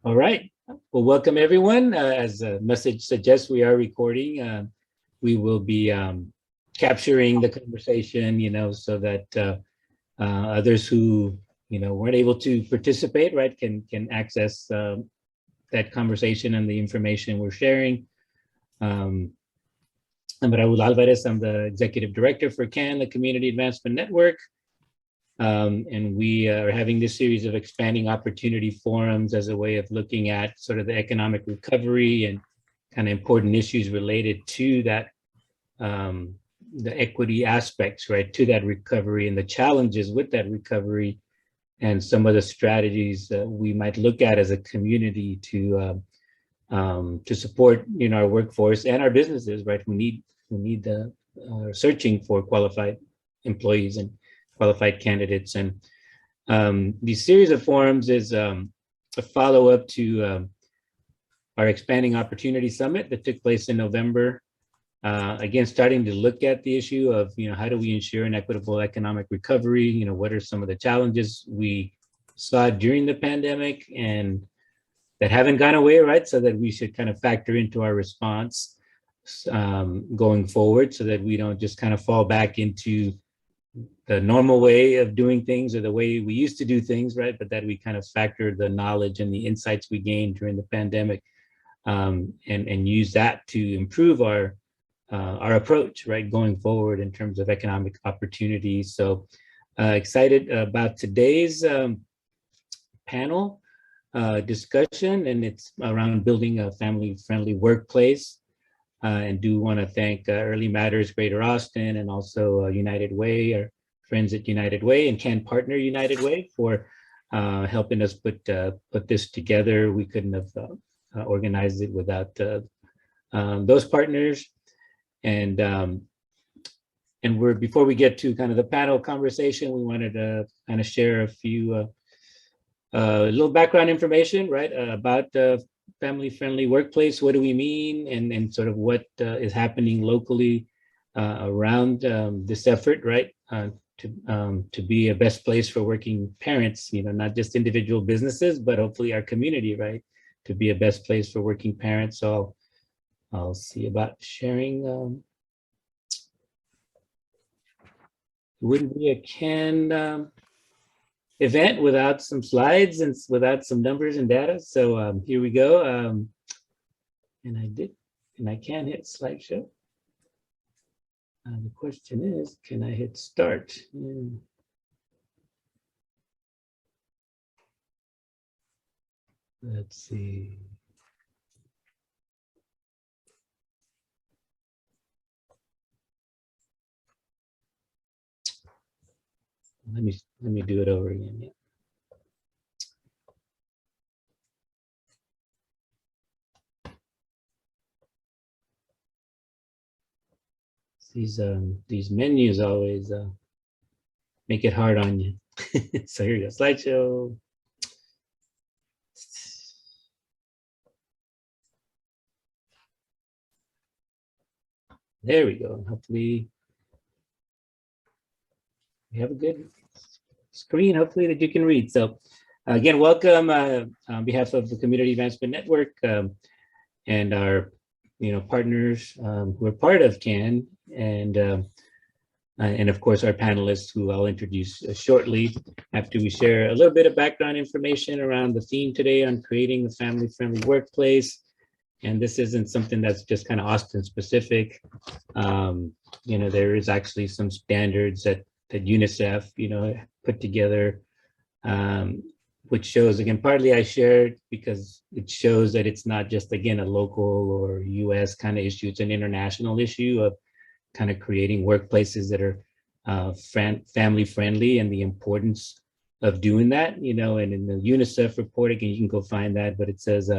All right. Well, welcome everyone. As the message suggests, we are recording. We will be capturing the conversation, so that others who, weren't able to participate, right, can access that conversation and the information we're sharing. I'm Raul Alvarez. I'm the Executive Director for CAN, the Community Advancement Network. And we are having this series of expanding opportunity forums as a way of looking at sort of the economic recovery and kind of important issues related to that, the equity aspects, right, to that recovery and the challenges with that recovery and some of the strategies that we might look at as a community to support, our workforce and our businesses, right, who need searching for qualified employees and qualified candidates. And these series of forums is a follow-up to our Expanding Opportunity Summit that took place in November. Again, starting to look at the issue of, how do we ensure an equitable economic recovery? What are some of the challenges we saw during the pandemic and that haven't gone away, right? So that we should kind of factor into our response going forward, so that we don't just kind of fall back into the normal way of doing things or the way we used to do things, right? But that we kind of factor the knowledge and the insights we gained during the pandemic and use that to improve our approach, right, going forward in terms of economic opportunities. So excited about today's panel discussion, and it's around building a family-friendly workplace. And do want to thank Early Matters Greater Austin and also United Way, our friends at United Way, and CAN partner United Way for helping us put this together. We couldn't have organized it without those partners. And before we get to kind of the panel conversation, we wanted to kind of share a few little background information, right, about family-friendly workplace. What do we mean, and sort of what is happening locally around this effort, right, to be a best place for working parents, not just individual businesses, but hopefully our community, right, to be a best place for working parents. So I'll see about sharing. It wouldn't be a CAN event without some slides and without some numbers and data. So here we go. And I can hit slideshow. The question is, can I hit start? Let's see. Let me do it over again. Yeah. These menus always make it hard on you. So here we go, slideshow. There we go. Hopefully we have a good screen, hopefully, that you can read. So again, welcome on behalf of the Community Advancement Network and our partners who are part of CAN, and of course our panelists, who I'll introduce shortly after we share a little bit of background information around the theme today on creating a family-friendly workplace. And this isn't something that's just kind of Austin specific. There is actually some standards that UNICEF, put together, which shows, again, partly I shared because it shows that it's not just, again, a local or US kind of issue. It's an international issue of kind of creating workplaces that are family friendly, and the importance of doing that, and in the UNICEF report, again, you can go find that, but it says,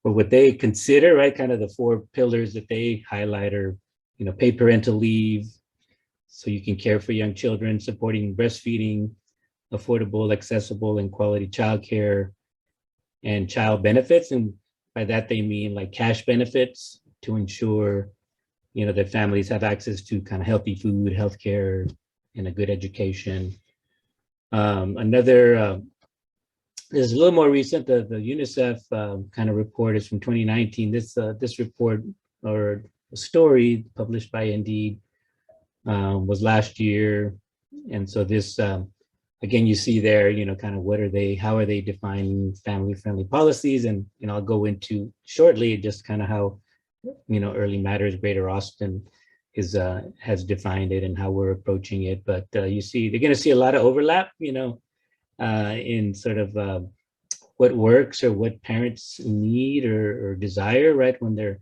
but what they consider, right, kind of the 4 pillars that they highlight are, paid parental leave, so you can care for young children, supporting breastfeeding, affordable, accessible, and quality childcare, and child benefits. And by that, they mean like cash benefits to ensure, that families have access to kind of healthy food, healthcare, and a good education. Another This is a little more recent. The UNICEF kind of report is from 2019. This report or story published by Indeed was last year. And so this, again, you see there, kind of how are they defining family-friendly policies? And, I'll go into shortly just kind of how, Early Matters Greater Austin has defined it and how we're approaching it. But you see, they're going to see a lot of overlap, in sort of what works or what parents need or desire, right, when they're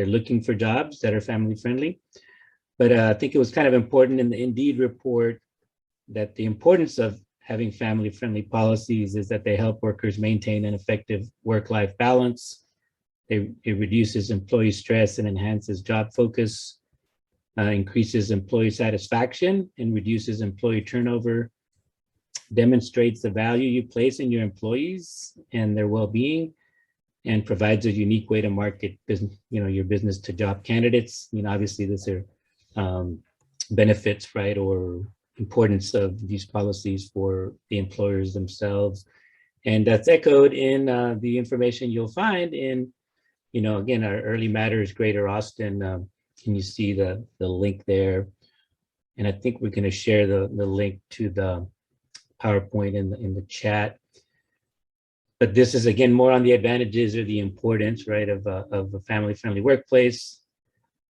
looking for jobs that are family-friendly. But I think it was kind of important in the Indeed report that the importance of having family-friendly policies is that they help workers maintain an effective work-life balance. It reduces employee stress and enhances job focus, increases employee satisfaction and reduces employee turnover, demonstrates the value you place in your employees and their well-being, and provides a unique way to market business, your business to job candidates. Obviously these are benefits, right, or importance of these policies for the employers themselves. And that's echoed in the information you'll find in, again, our Early Matters Greater Austin. Can you see the link there? And I think we're going to share the link to the PowerPoint in the chat. But this is, again, more on the advantages or the importance, right, of a family-friendly workplace.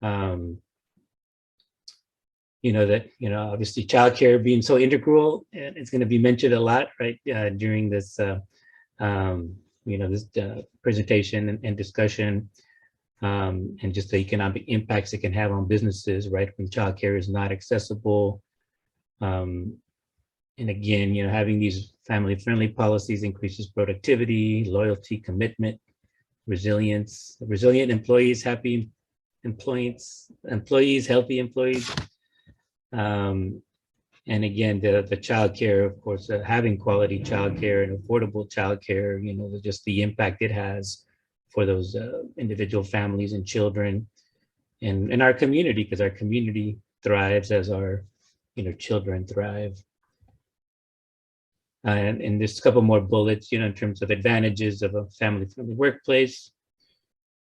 Obviously childcare being so integral, and it's going to be mentioned a lot, right, during this, this presentation and discussion, and just the economic impacts it can have on businesses, right, when childcare is not accessible. And again, having these family-friendly policies increases productivity, loyalty, commitment, resilience, resilient employees, happy employees, healthy employees. And again, the childcare, of course, having quality childcare and affordable childcare, just the impact it has for those individual families and children, and in our community, because our community thrives as our children thrive. And there's a couple more bullets, in terms of advantages of a family-friendly workplace.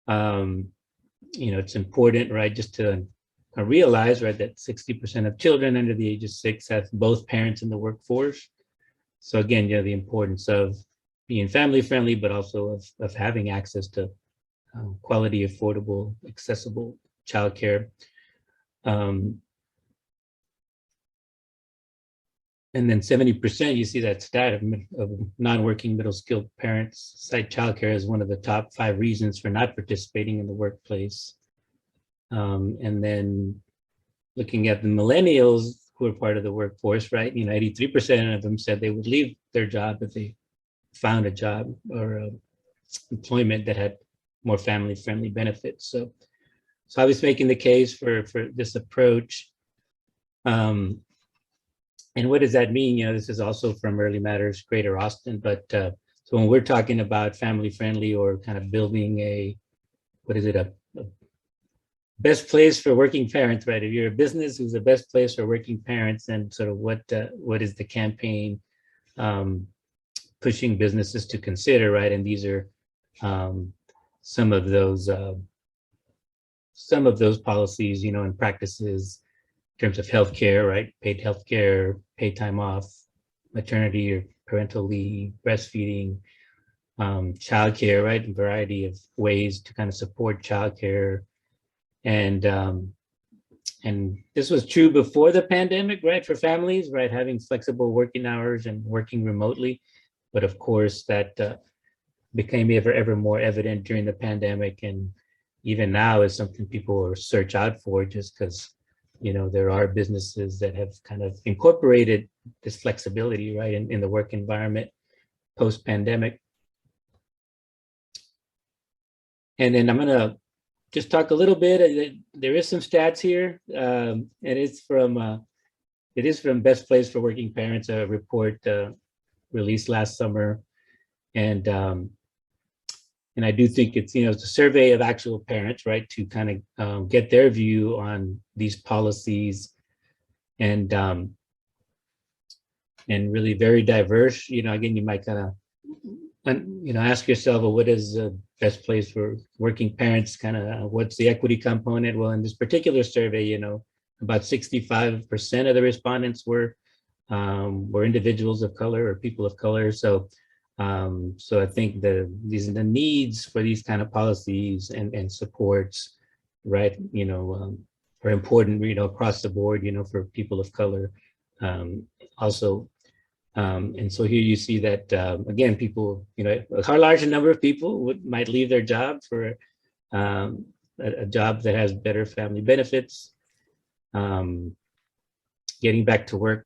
It's important, right, just to realize, right, that 60% of children under the age of 6 have both parents in the workforce. So again, the importance of being family-friendly, but also of having access to quality, affordable, accessible childcare. And then 70%, you see that stat of non-working middle-skilled parents cite childcare as one of the top 5 reasons for not participating in the workplace. And then looking at the millennials who are part of the workforce, right? 83% of them said they would leave their job if they found a job or employment that had more family-friendly benefits. So I was making the case for this approach. And what does that mean? This is also from Early Matters Greater Austin, but so when we're talking about family-friendly or kind of building a best place for working parents, right? If you're a business who's the best place for working parents, and sort of what is the campaign pushing businesses to consider, right? And these are some of those policies, and practices in terms of healthcare, right? Paid healthcare, paid time off, maternity or parental leave, breastfeeding, childcare, right? A variety of ways to kind of support childcare. And this was true before the pandemic, right? For families, right? Having flexible working hours and working remotely. But of course, that became ever more evident during the pandemic. And even now is something people search out for, just because, there are businesses that have kind of incorporated this flexibility, right? In the work environment post-pandemic. And then I'm going to just talk a little bit. There is some stats here, and it is from Best Place for Working Parents, a report released last summer, and I do think it's it's a survey of actual parents, right, to kind of get their view on these policies, and and really very diverse. Again, you might kind of, ask yourself, well, what is the best place for working parents? Kind of what's the equity component? Well, in this particular survey, about 65% of the respondents were individuals of color or people of color. So I think the needs for these kind of policies and supports, right, are important, across the board, for people of color. Also, and so here you see that, again, people, a large number of people might leave their job for a job that has better family benefits. Getting back to work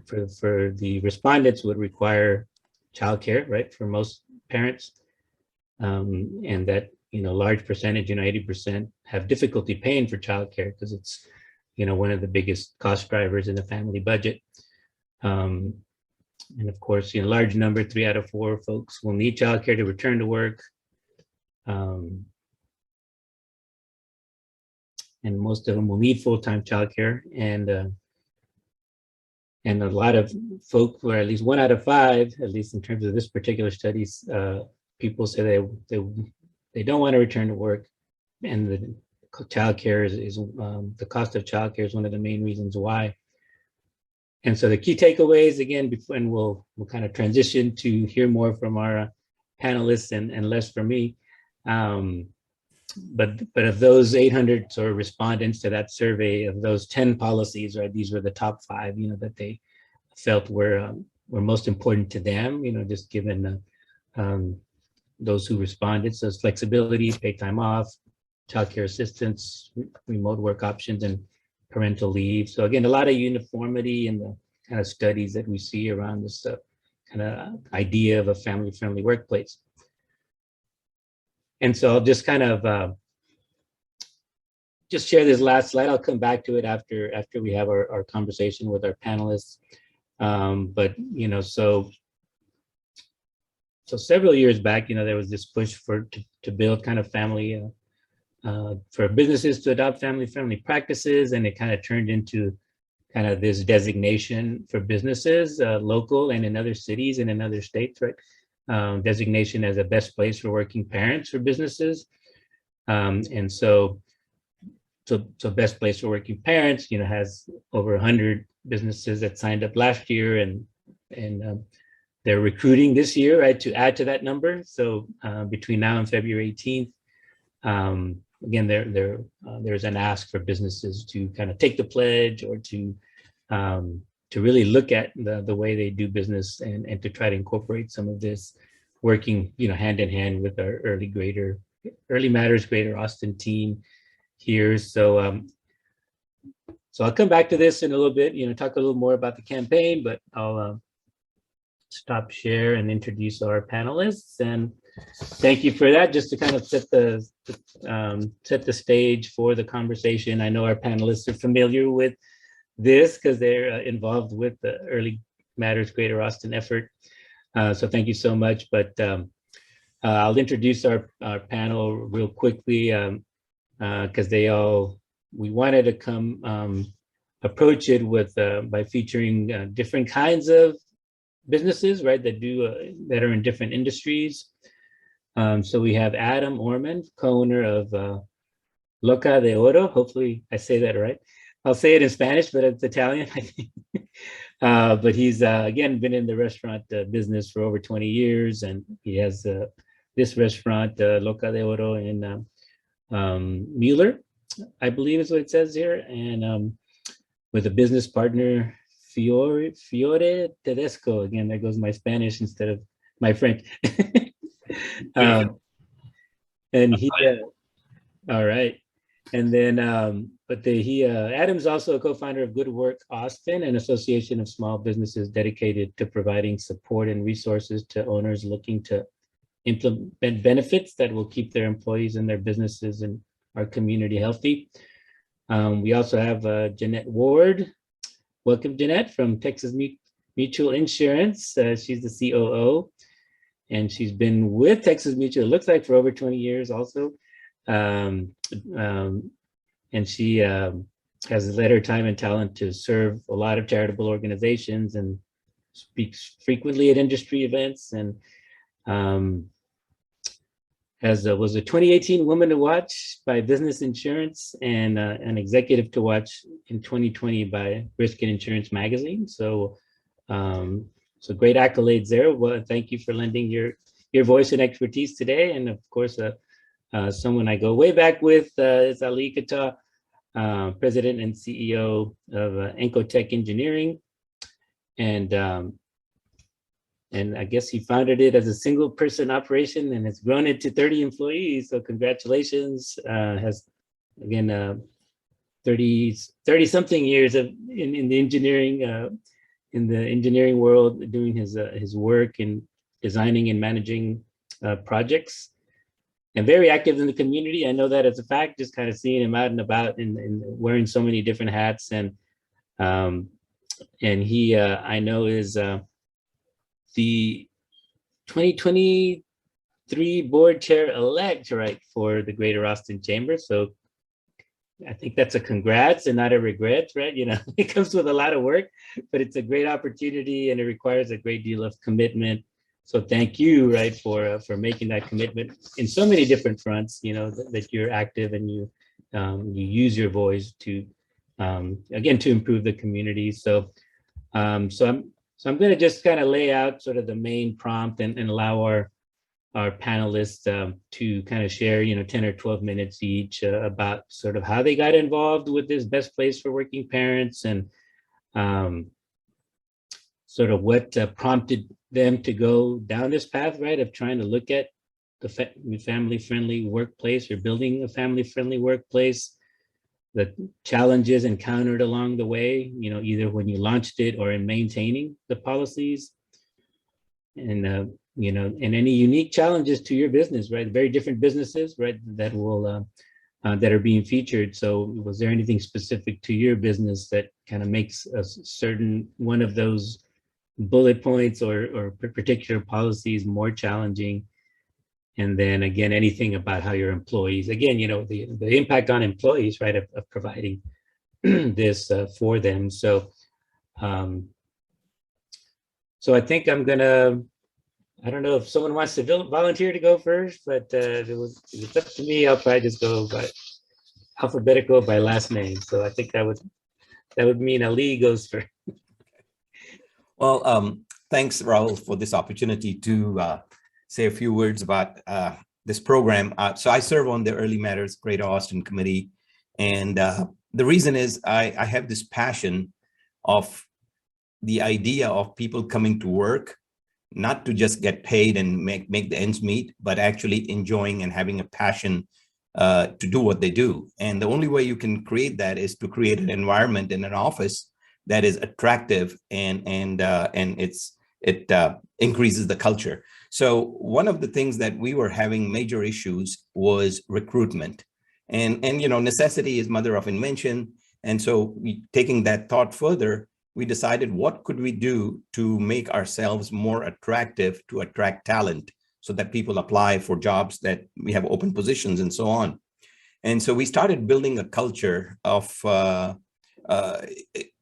for the respondents would require childcare, right, for most parents, and that large percentage, 80%, have difficulty paying for childcare because it's one of the biggest cost drivers in the family budget. And of course, large number, 3 out of 4 folks will need childcare to return to work. And most of them will need full-time childcare. And a lot of folk, or at least 1 out of 5, at least in terms of this particular studies, people say they don't want to return to work, and the childcare is the cost of childcare is one of the main reasons why. And so the key takeaways, again, and we'll kind of transition to hear more from our panelists and less from me. But of those 800 sort of respondents to that survey, of those 10 policies, right, these were the top 5, that they felt were most important to them, just given those who responded. So it's flexibility, paid time off, childcare assistance, remote work options, and parental leave. So again, a lot of uniformity in the kind of studies that we see around this kind of idea of a family-friendly workplace. And so I'll just kind of just share this last slide. I'll come back to it after we have our conversation with our panelists. But so several years back, there was this push to build kind of family, for businesses to adopt family-friendly practices, and it kind of turned into kind of this designation for businesses, local and in other cities and in other states, right? Designation as a best place for working parents for businesses. And so best place for working parents, has over 100 businesses that signed up last year, and they're recruiting this year, right, to add to that number. So between now and February 18th, again, there's an ask for businesses to kind of take the pledge, or to really look at the way they do business, and to try to incorporate some of this, working hand in hand with our Early Matters Greater Austin team here. So so I'll come back to this in a little bit, talk a little more about the campaign, but I'll stop share and introduce our panelists. And thank you for that, just to kind of set the stage for the conversation. I know our panelists are familiar with this because they're involved with the Early Matters Greater Austin effort. So thank you so much. But I'll introduce our panel real quickly, because we wanted to come approach it with by featuring different kinds of businesses, right, that are in different industries. So we have Adam Orman, co-owner of Loca de Oro. Hopefully I say that right. I'll say it in Spanish, but it's Italian, I think. But he's, again, been in the restaurant business for over 20 years, and he has this restaurant, Loca de Oro, in Mueller, I believe is what it says here, and with a business partner, Fiore Tedesco. Again, there goes my Spanish instead of my French. And he, all right. And then, Adam's also a co-founder of Good Work Austin, an association of small businesses dedicated to providing support and resources to owners looking to implement benefits that will keep their employees and their businesses and our community healthy. We also have Jeanette Ward. Welcome, Jeanette, from Texas Mutual Insurance. She's the COO, and she's been with Texas Mutual, it looks like, for over 20 years also. And she has led her time and talent to serve a lot of charitable organizations, and speaks frequently at industry events, and was a 2018 Woman to Watch by Business Insurance, and an executive to watch in 2020 by Risk and Insurance Magazine. So, so great accolades there. Well, thank you for lending your voice and expertise today. And of course, someone I go way back with is Ali Khataw, President and CEO of Encotech Engineering, and I guess he founded it as a single person operation and has grown it to 30 employees. So congratulations. Has, again, 30 something years of in the engineering world, doing his work in designing and managing projects, and very active in the community. I know that as a fact, just kind of seeing him out and about and wearing so many different hats. And he, I know, is the 2023 board chair elect, right, for the Greater Austin Chamber. So I think that's a congrats and not a regret, right? You know, it comes with a lot of work, but it's a great opportunity and it requires a great deal of commitment. So thank you, right, for making that commitment in so many different fronts, you know, that you're active and you use your voice to, again, to improve the community. So, so I'm going to just kind of lay out sort of the main prompt and allow our panelists to kind of share, you know, 10 or 12 minutes each about sort of how they got involved with this Best Place for Working Parents, and sort of what prompted them to go down this path, right, of trying to look at the family-friendly workplace, or building a family-friendly workplace, the challenges encountered along the way, you know, either when you launched it or in maintaining the policies, and you know, and any unique challenges to your business, right? Very different businesses, right, that will that are being featured. So was there anything specific to your business that kind of makes a certain one of those bullet points or particular policies more challenging? And then again, anything about how your employees, again, you know, the impact on employees, right, of providing this for them. So, so I think I'm gonna, I don't know if someone wants to volunteer to go first, but if it's up to me, I'll probably just go by alphabetical by last name. So I think that would mean Ali goes first. Well, thanks, Raul, for this opportunity to say a few words about this program. So I serve on the Early Matters Greater Austin Committee. And the reason is I have this passion of the idea of people coming to work, not to just get paid and make the ends meet, but actually enjoying and having a passion to do what they do. And the only way you can create that is to create an environment in an office that is attractive, and it increases the culture. So one of the things that we were having major issues was recruitment, and you know, necessity is mother of invention. And so taking that thought further, we decided, what could we do to make ourselves more attractive, to attract talent, so that people apply for jobs, that we have open positions and so on. And so we started building a culture of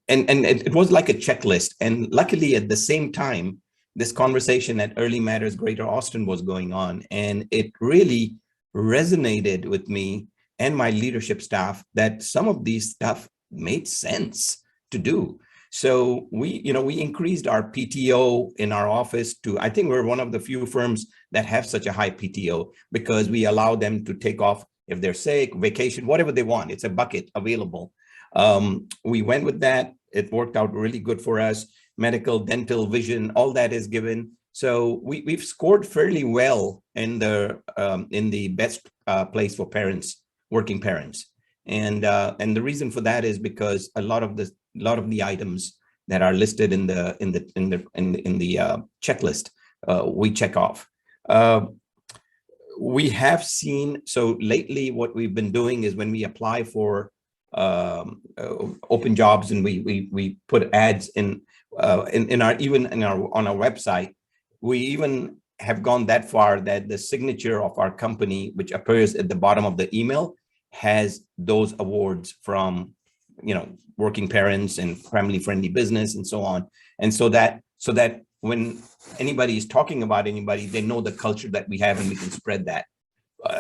and it was like a checklist. And luckily, at the same time, this conversation at Early Matters Greater Austin was going on, and it really resonated with me and my leadership staff that some of these stuff made sense to do. So we increased our PTO in our office to, I think we're one of the few firms that have such a high PTO, because we allow them to take off if they're sick, vacation, whatever they want. It's a bucket available. We went with that. It worked out really good for us. Medical, dental, vision, all that is given. So we've scored fairly well in the best place for parents, working parents. And the reason for that is because a lot of the items that are listed in the checklist we check off. We have seen, so lately what we've been doing is, when we apply for open jobs, and we put ads on our website, we even have gone that far that the signature of our company, which appears at the bottom of the email, has those awards from, you know, working parents and family friendly business and so on. And so so that when anybody is talking about anybody, they know the culture that we have and we can spread that.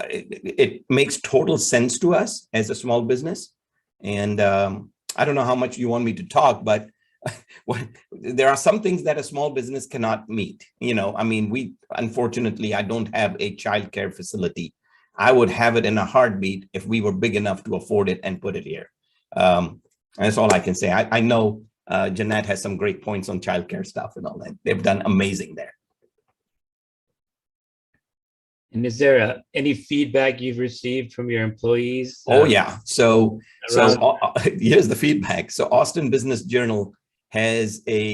It makes total sense to us as a small business. And I don't know how much you want me to talk, but there are some things that a small business cannot meet. I mean, unfortunately, I don't have a childcare facility. I would have it in a heartbeat if we were big enough to afford it and put it here. That's all I can say. I know Jeanette has some great points on childcare stuff and all that. They've done amazing there. And is there any feedback you've received from your employees? Oh yeah. So here's the feedback. So Austin Business Journal has a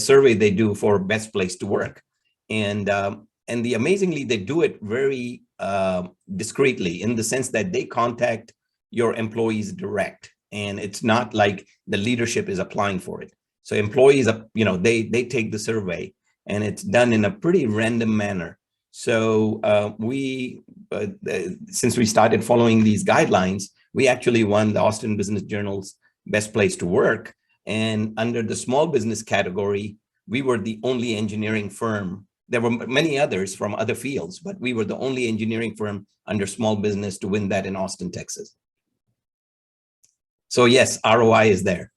survey they do for best place to work, and amazingly they do it very discreetly, in the sense that they contact your employees direct, and it's not like the leadership is applying for it. So employees, they take the survey, and it's done in a pretty random manner. So since we started following these guidelines, we actually won the Austin Business Journal's best place to work. And under the small business category, we were the only engineering firm. There were many others from other fields, but we were the only engineering firm under small business to win that in Austin, Texas. So yes, ROI is there.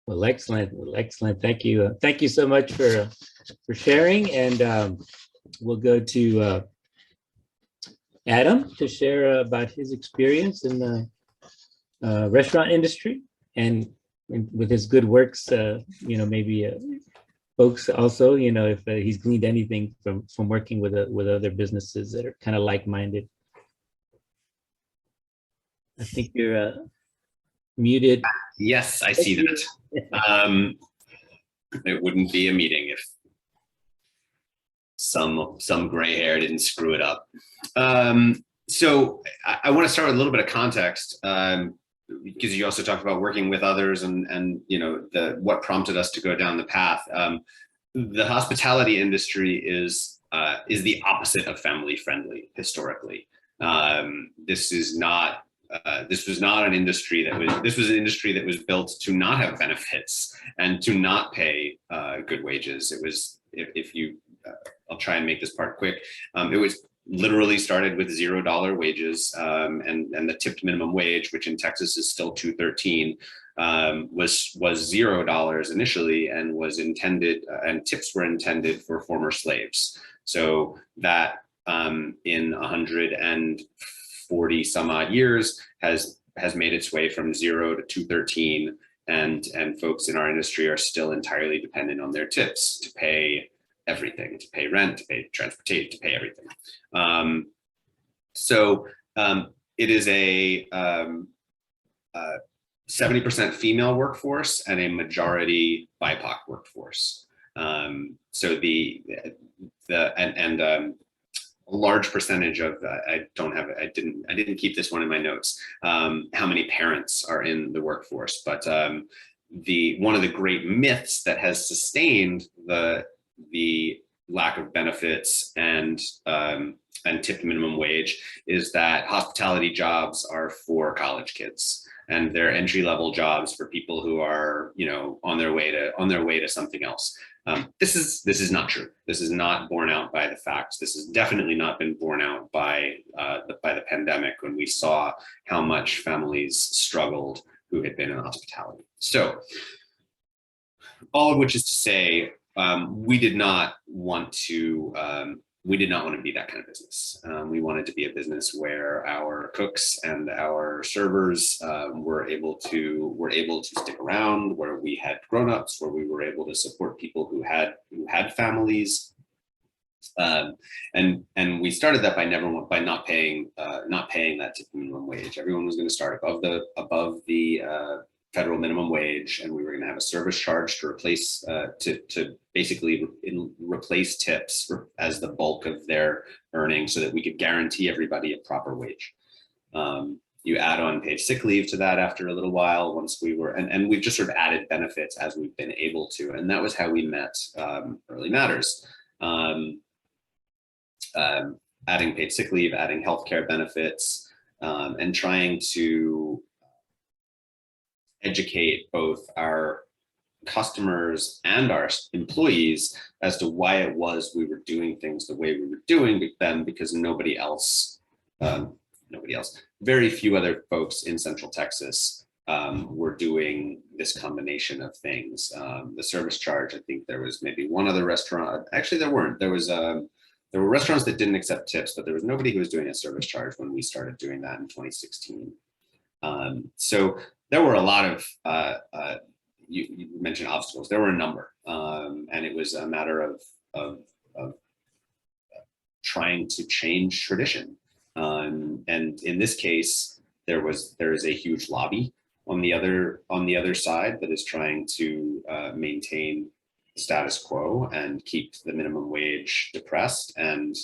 Well, excellent. Well, excellent. Thank you. Thank you so much for sharing. And we'll go to Adam to share about his experience in the restaurant industry, and with his good works, maybe folks also, if he's gleaned anything from working with other businesses that are kind of like-minded. I think you're muted. Yes, I see that. It wouldn't be a meeting if some gray hair didn't screw it up. So I want to start with a little bit of context, because you also talked about working with others and what prompted us to go down the path. The hospitality industry is the opposite of family friendly historically. This was not an industry this was an industry that was built to not have benefits and to not pay good wages. It was, I'll try and make this part quick. It was literally started with $0 wages, and the tipped minimum wage, which in Texas is still $2.13, was $0 initially, and was intended, and tips were intended for former slaves. So that in 140 some odd years has made its way from 0 to $2.13, and folks in our industry are still entirely dependent on their tips to pay everything, to pay rent, to pay transportation, to pay everything. So it is a 70% female workforce and a majority BIPOC workforce. So a large percentage of I didn't keep this one in my notes, how many parents are in the workforce, but one of the great myths that has sustained the lack of benefits and tipped minimum wage is that hospitality jobs are for college kids, and they're entry-level jobs for people who are on their way to something else. This is not true. This is not borne out by the facts. This has definitely not been borne out by the pandemic, when we saw how much families struggled who had been in hospitality. So, all of which is to say, we did not want to be that kind of business. We wanted to be a business where our cooks and our servers were able to stick around, where we had grown-ups, where we were able to support people who had families, and we started that by not paying that tipped minimum wage. Everyone was going to start above the federal minimum wage, and we were going to have a service charge to replace to basically replace tips as the bulk of their earnings, so that we could guarantee everybody a proper wage. You add on paid sick leave to that after a little while, once we were, and we've just sort of added benefits as we've been able to, and that was how we met Early Matters. Adding paid sick leave, adding healthcare benefits, and trying to educate both our customers and our employees as to why it was we were doing things the way we were doing them, because nobody else, very few other folks in Central Texas were doing this combination of things. The service charge, I think there was maybe one other restaurant. Actually, there weren't. There were restaurants that didn't accept tips, but there was nobody who was doing a service charge when we started doing that in 2016. So there were a lot of, you mentioned obstacles. There were a number, and it was a matter of trying to change tradition. And in this case, there is a huge lobby on the other side that is trying to maintain status quo and keep the minimum wage depressed, and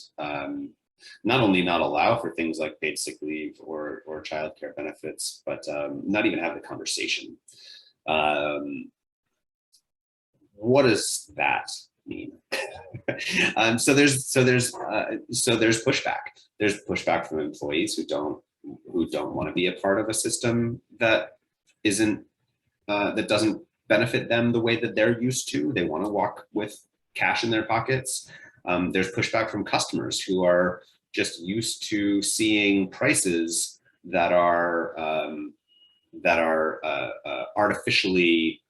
not only not allow for things like paid sick leave or childcare benefits, but not even have the conversation. What does that mean? So there's pushback. There's pushback from employees who don't want to be a part of a system that doesn't benefit them the way that they're used to. They want to walk with cash in their pockets. There's pushback from customers who are just used to seeing prices that are artificially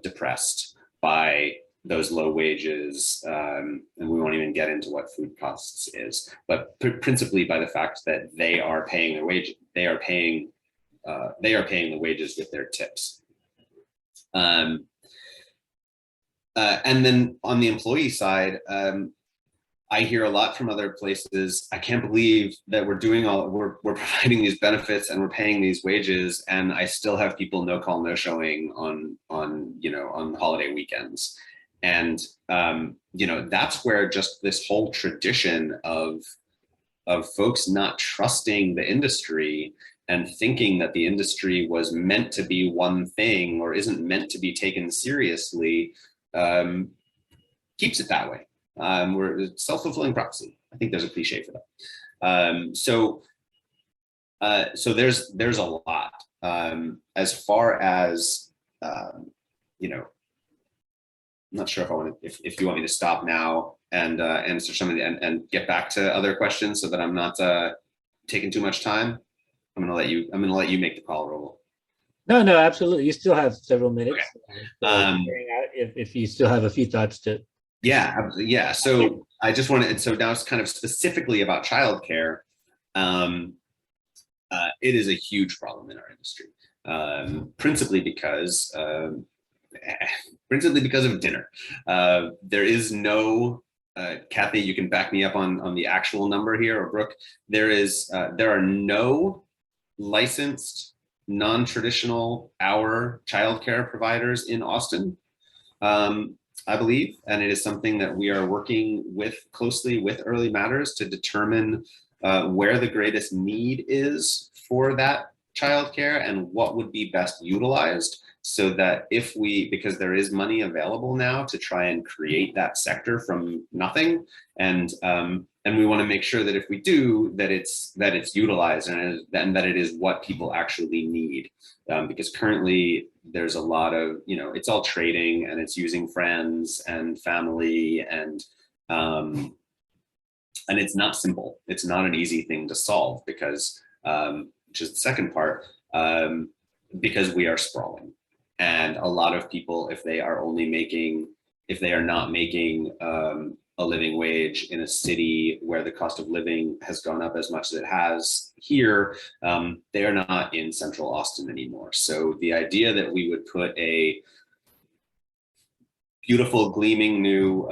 depressed by those low wages, and we won't even get into what food costs is, but principally by the fact that they are paying their wage, they are paying the wages with their tips. And then on the employee side, I hear a lot from other places. I can't believe that we're providing these benefits and we're paying these wages, and I still have people no call, no showing on holiday weekends. And that's where just this whole tradition of folks not trusting the industry and thinking that the industry was meant to be one thing or isn't meant to be taken seriously keeps it that way. We're self-fulfilling prophecy. I think there's a cliche for that. So there's a lot. As far as I'm not sure if you want me to stop now and answer some of and get back to other questions so that I'm not taking too much time. I'm gonna let you make the call, Roll. No, absolutely. You still have several minutes. Okay. If you still have a few thoughts to. Yeah. So I just wanted, so now it's kind of specifically about childcare. It is a huge problem in our industry, principally because of dinner. There is no, Kathy, you can back me up on the actual number here, or Brooke. There are no licensed non-traditional hour childcare providers in Austin, I believe, and it is something that we are working closely with Early Matters to determine where the greatest need is for that childcare and what would be best utilized, so that because there is money available now to try and create that sector from nothing, and we want to make sure that if we do, that it's utilized and that it is what people actually need, because currently there's a lot of, it's all trading and it's using friends and family, and it's not simple. It's not an easy thing to solve, because which is the second part, because we are sprawling. And a lot of people, if they are not making a living wage in a city where the cost of living has gone up as much as it has here, they are not in Central Austin anymore. So the idea that we would put a beautiful, gleaming new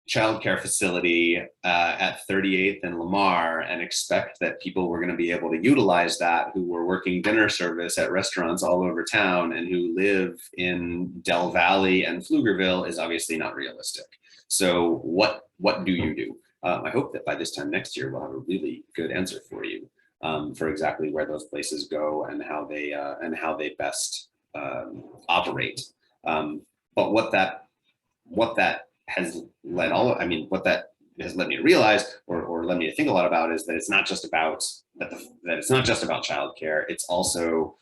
childcare facility at 38th and Lamar and expect that people were going to be able to utilize that, who were working dinner service at restaurants all over town and who live in Del Valley and Pflugerville, is obviously not realistic. So what do you do? I hope that by this time next year, we'll have a really good answer for you for exactly where those places go and how they best operate. But what that has led what that has led me to realize, or led me to think a lot about, is that it's not just about childcare. It's also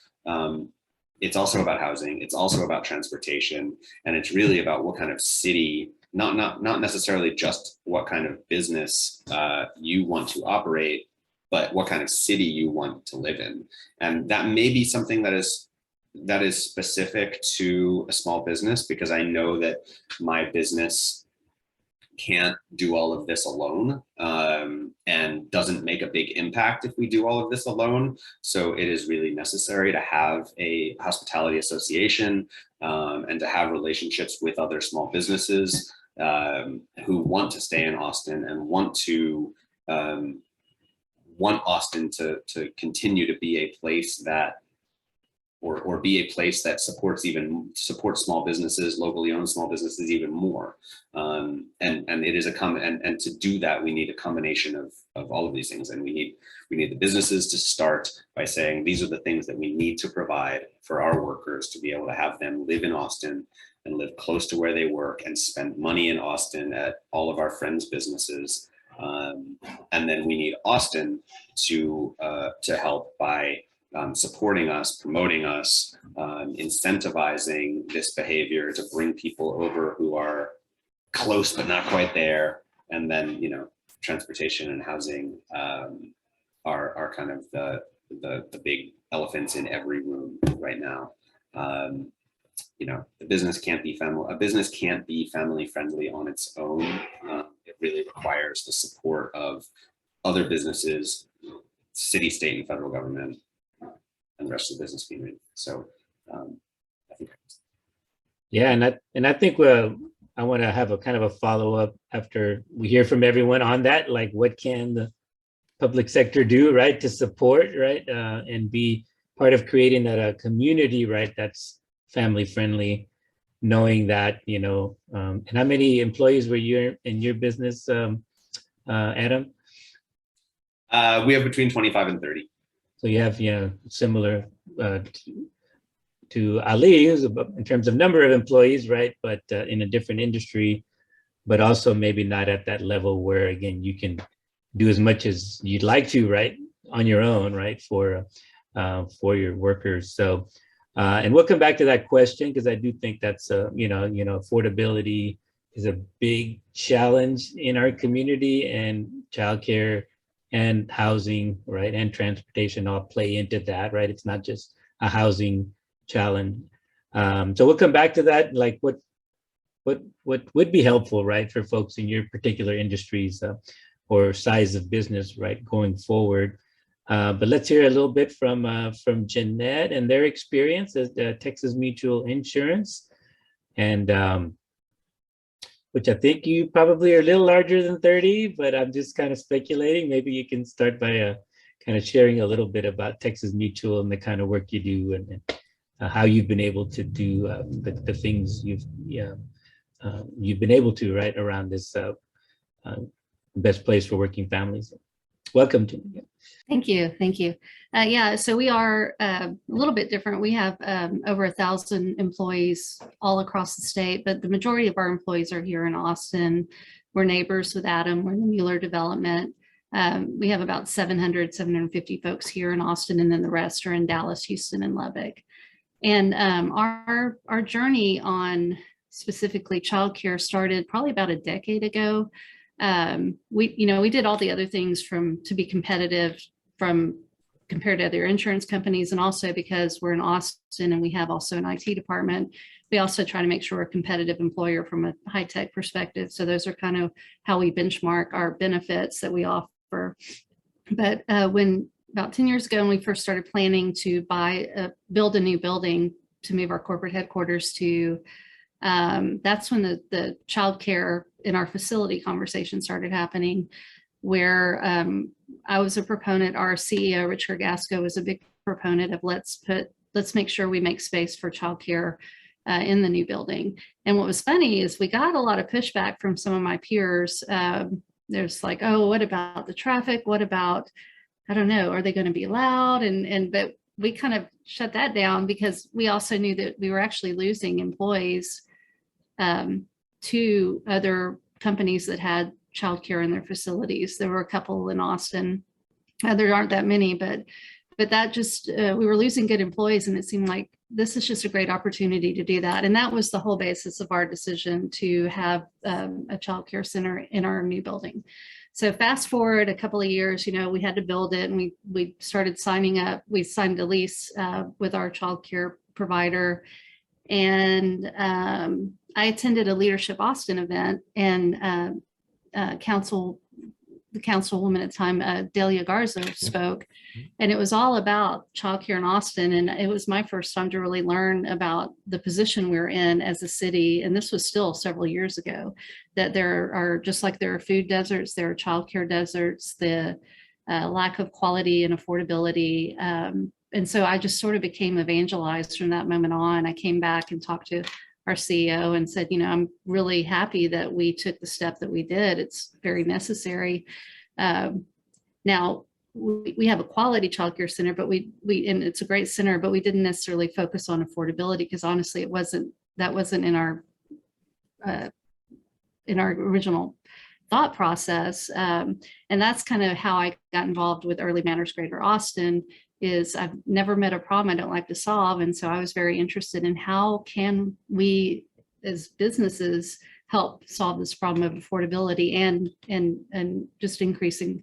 it's also about housing. It's also about transportation, and it's really about what kind of city, not necessarily just what kind of business you want to operate, but what kind of city you want to live in. And that may be something that is specific to a small business, because I know that my business can't do all of this alone, and doesn't make a big impact if we do all of this alone. So it is really necessary to have a hospitality association, and to have relationships with other small businesses who want to stay in Austin and want Austin to continue to be a place that, or be a place that supports small businesses, locally owned small businesses even more. And it is and to do that, we need a combination of all of these things. And we need the businesses to start by saying, these are the things that we need to provide for our workers to be able to have them live in Austin and live close to where they work and spend money in Austin at all of our friends' businesses. And then we need Austin to help by supporting us, promoting us, incentivizing this behavior to bring people over who are close but not quite there. And then, transportation and housing are kind of the big elephants in every room right now. A business can't be family friendly on its own. It really requires the support of other businesses, city, state, and federal government, and the rest of the business community. So I think. Yeah, and I think I want to have a kind of a follow-up after we hear from everyone on that, like what can the public sector do, right, to support, right, and be part of creating that community, right, that's family friendly, knowing that, and how many employees were you in your business, Adam? We have between 25 and 30. So you have, similar to Ali, who's in terms of number of employees, right? But in a different industry, but also maybe not at that level where, again, you can do as much as you'd like to, right, on your own, right, for your workers. So, and we'll come back to that question, because I do think that's affordability is a big challenge in our community, and childcare and housing, right, and transportation all play into that, right? It's not just a housing challenge. So we'll come back to that, like what would be helpful, right, for folks in your particular industries or size of business, right, going forward. But let's hear a little bit from Jeanette and their experience as Texas Mutual Insurance, and which I think you probably are a little larger than 30, but I'm just kind of speculating. Maybe you can start by kind of sharing a little bit about Texas Mutual and the kind of work you do, and how you've been able to do the things you've been able to, right, around this best place for working families. Welcome to me. Thank you. Yeah, so we are a little bit different. We have over 1,000 employees all across the state, but the majority of our employees are here in Austin. We're neighbors with Adam. We're in the Mueller development. We have about 750 folks here in Austin, and then the rest are in Dallas, Houston, and Lubbock. And our journey on specifically childcare started probably about a decade ago. We did all the other things to be competitive compared to other insurance companies, and also because we're in Austin and we have also an IT department, we also try to make sure we're a competitive employer from a high tech perspective. So those are kind of how we benchmark our benefits that we offer. But when about 10 years ago, when we first started planning to build a new building to move our corporate headquarters to, that's when the childcare in our facility conversation started happening, where I was a proponent. Our CEO, Richard Gasco, was a big proponent of let's make sure we make space for childcare in the new building. And what was funny is we got a lot of pushback from some of my peers. There's like, oh, what about the traffic? What about, I don't know, are they going to be loud? But we kind of shut that down, because we also knew that we were actually losing employees to other companies that had childcare in their facilities. There were a couple in Austin. There aren't that many, but but that just, we were losing good employees, and it seemed like this is just a great opportunity to do that. And that was the whole basis of our decision to have a child care center in our new building. So fast forward a couple of years, we had to build it, and we started signing up. We signed a lease with our child care provider. And I attended a Leadership Austin event, and the councilwoman at the time, Delia Garza, spoke, and it was all about childcare in Austin. And it was my first time to really learn about the position we're in as a city. And this was still several years ago, that there are, just like there are food deserts, there are childcare deserts, the lack of quality and affordability. And so I just sort of became evangelized from that moment on. I came back and talked to our CEO and said, I'm really happy that we took the step that we did. It's very necessary. Now we have a quality childcare center, but we and it's a great center, but we didn't necessarily focus on affordability, because honestly, that wasn't in our original thought process. And that's kind of how I got involved with Early Matters Greater Austin. Is I've never met a problem I don't like to solve. And so I was very interested in how can we as businesses help solve this problem of affordability and just increasing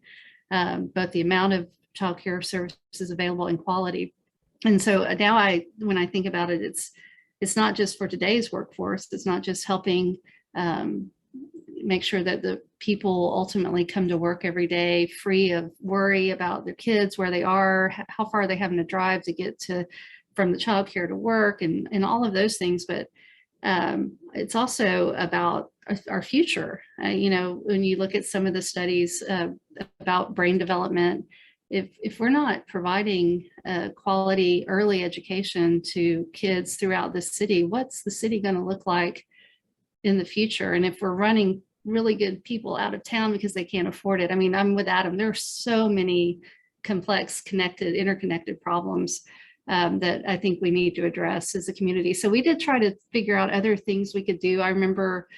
both the amount of childcare services available and quality. And so now when I think about it, it's not just for today's workforce. It's not just helping make sure that the people ultimately come to work every day free of worry about their kids, where they are, how far are they having to drive to get from the childcare to work, and all of those things. But it's also about our future. When you look at some of the studies about brain development, if we're not providing quality early education to kids throughout the city, what's the city going to look like in the future? And if we're running really good people out of town because they can't afford it. I mean, I'm with Adam. There are so many complex, interconnected problems that I think we need to address as a community. So we did try to figure out other things we could do. I remember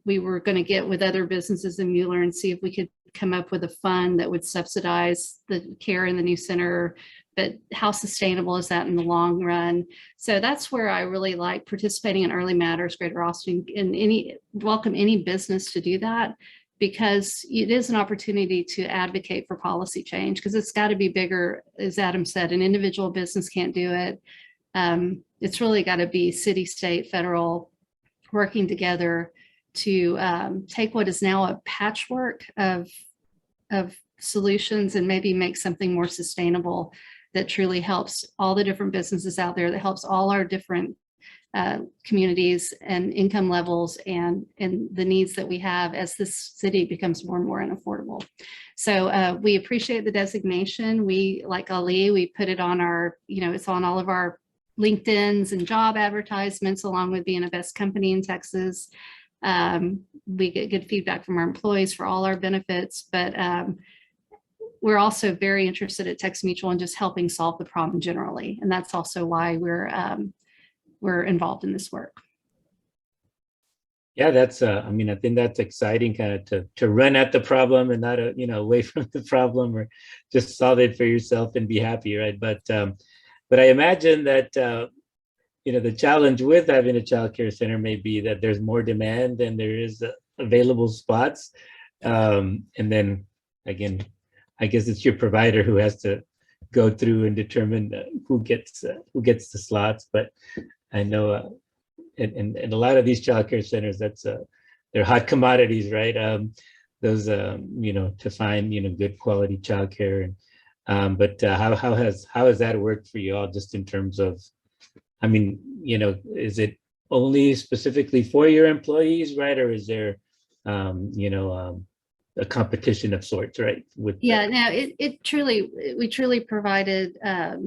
we were going to get with other businesses in Mueller and see if we could come up with a fund that would subsidize the care in the new center. But how sustainable is that in the long run? So that's where I really like participating in Early Matters Greater Austin, and welcome any business to do that, because it is an opportunity to advocate for policy change, because it's got to be bigger. As Adam said, an individual business can't do it. It's really got to be city, state, federal working together to take what is now a patchwork of solutions and maybe make something more sustainable that truly helps all the different businesses out there, that helps all our different communities and income levels and the needs that we have as this city becomes more and more unaffordable. So we appreciate the designation. We, like Ali, we put it on our, it's on all of our LinkedIn's and job advertisements, along with being a best company in Texas. We get good feedback from our employees for all our benefits, but we're also very interested at Texas Mutual in just helping solve the problem generally. And that's also why we're involved in this work. Yeah, that's, I think that's exciting, kind of to run at the problem and not, away from the problem, or just solve it for yourself and be happy, right? But I imagine that, the challenge with having a childcare center may be that there's more demand than there is available spots. And then again, I guess it's your provider who has to go through and determine who gets the slots. But I know in a lot of these childcare centers, they're hot commodities, right? Those to find good quality childcare. But how has that worked for you all, just in terms of, is it only specifically for your employees, right? Or is there a competition of sorts, right? We truly provided a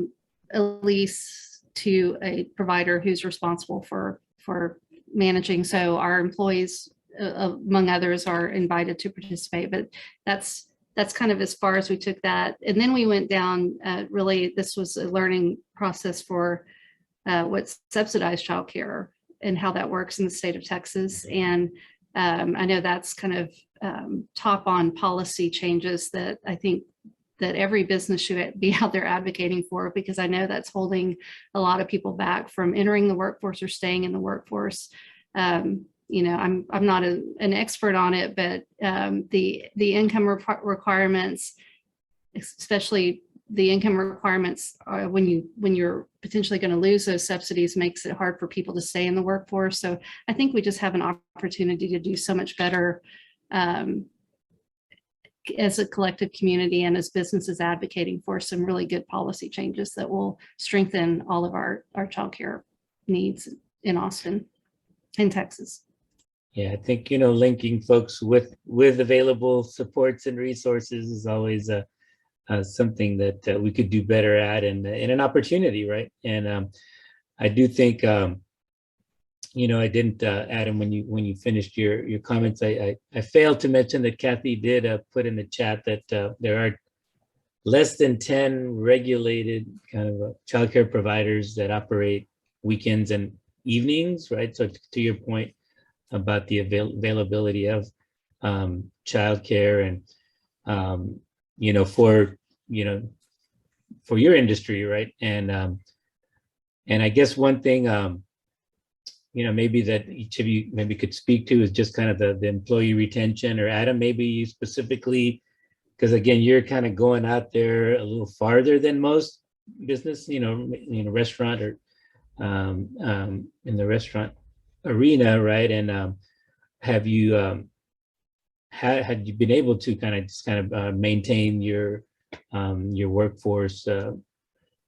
lease to a provider who's responsible for managing. So our employees, among others, are invited to participate, but that's kind of as far as we took that. And then we went down, really, this was a learning process for what's subsidized childcare and how that works in the state of Texas. And I know that's kind of top on policy changes that I think that every business should be out there advocating for, because I know that's holding a lot of people back from entering the workforce or staying in the workforce. You know, I'm not an expert on it, but the income requirements, especially the income requirements, when you're potentially going to lose those subsidies, makes it hard for people to stay in the workforce. So I think we just have an opportunity to do so much better as a collective community and as businesses advocating for some really good policy changes that will strengthen all of our childcare needs in Austin, in Texas. Yeah, I think, you know, linking folks with available supports and resources is always something that we could do better at, and an opportunity, right? And I do think, you know, I didn't, Adam, when you finished your comments, I failed to mention that Kathy did put in the chat that there are less than 10 regulated kind of childcare providers that operate weekends and evenings, right? So to your point about the availability of childcare, and you know, for your industry, right? And I guess one thing, you know, maybe that each of you maybe could speak to is just kind of the employee retention, or Adam, maybe you specifically, because again, you're kind of going out there a little farther than most business, you know, restaurant or in the restaurant arena, right? And have you had you been able to kind of maintain your workforce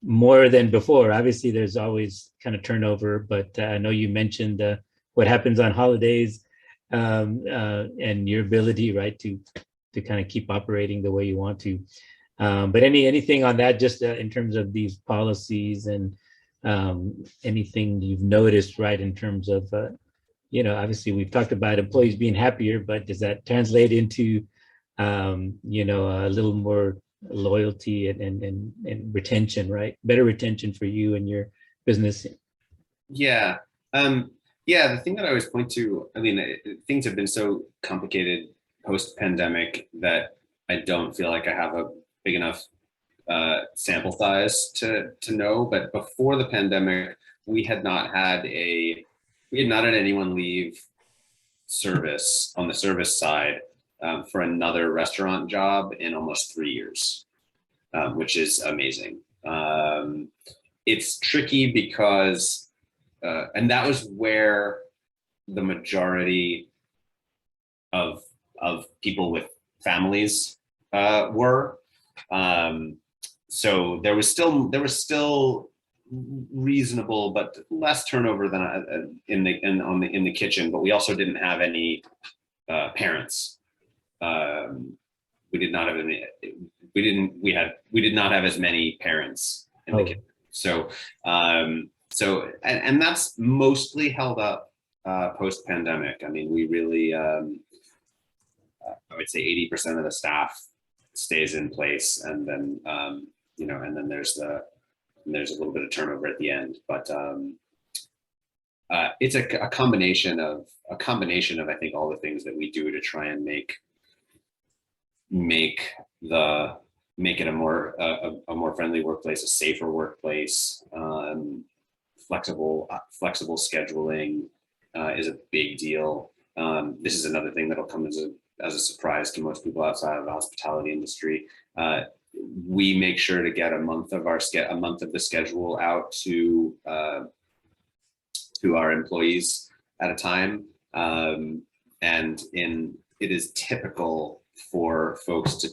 more than before? Obviously, there's always kind of turnover, but I know you mentioned what happens on holidays, and your ability, right, to kind of keep operating the way you want to. But anything on that, just in terms of these policies, and anything you've noticed, right, in terms of, you know, obviously we've talked about employees being happier, but does that translate into, you know, a little more loyalty and retention, right? Better retention for you and your business. Yeah. Yeah, the thing that I always point to, I mean, things have been so complicated post-pandemic that I don't feel like I have a big enough sample size to know. But before the pandemic, we had not had anyone leave service on the service side for another restaurant job in almost 3 years, which is amazing. It's tricky because, and that was where the majority of people with families were. So there was still reasonable, but less turnover than in the kitchen. But we also didn't have any parents. We did not have any. We did not have as many parents in the kitchen. So and that's mostly held up post pandemic. I mean, we really, I would say 80% of the staff stays in place, and then you know, and then there's a little bit of turnover at the end. But it's a combination of I think all the things that we do to try and make it a more friendly workplace, a safer workplace. Flexible scheduling is a big deal. This is another thing that'll come as a surprise to most people outside of the hospitality industry. We make sure to get a month of the schedule out to our employees at a time, and it is typical for folks to